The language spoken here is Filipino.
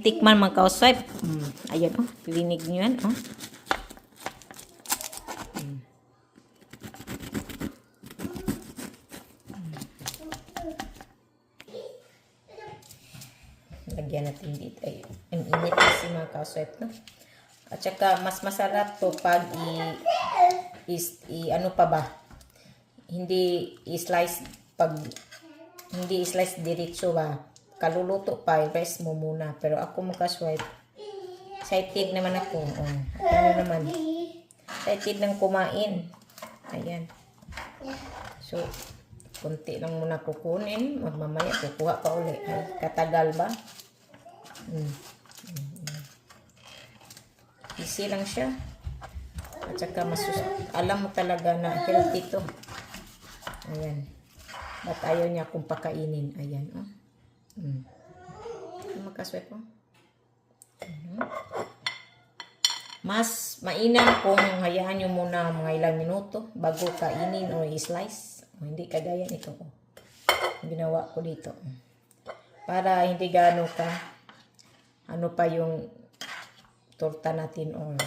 Tikman mga ka-housewife. Ayan oh, pilinig nyo yan oh. Lagyan natin dito. Ay, ang init kasi mga ka-housewife, no? At saka, mas masarap to pag ano pa ba? Hindi i-slice pag hindi i-slice diretso ba? Kaluluto pa, i-press mo muna. Pero ako mga ka-housewife, excited naman ako. Oh, ano naman? Excited nang kumain. Ayan. So, kunti lang muna kukunin. Mamaya kukuha pa uli. Ay, katagal ba? Easy lang siya. At saka alam mo talaga na healthy to. Ayan. Ba't ayaw niya kung pakainin? Ayan. Oh. Makaswep po. Mas mainam kung hayaan nyo muna mga ilang minuto bago kainin o i-slice. Hindi kagaya nito. Ginawa ko dito. Para hindi gano ka ano pa yung torta natin or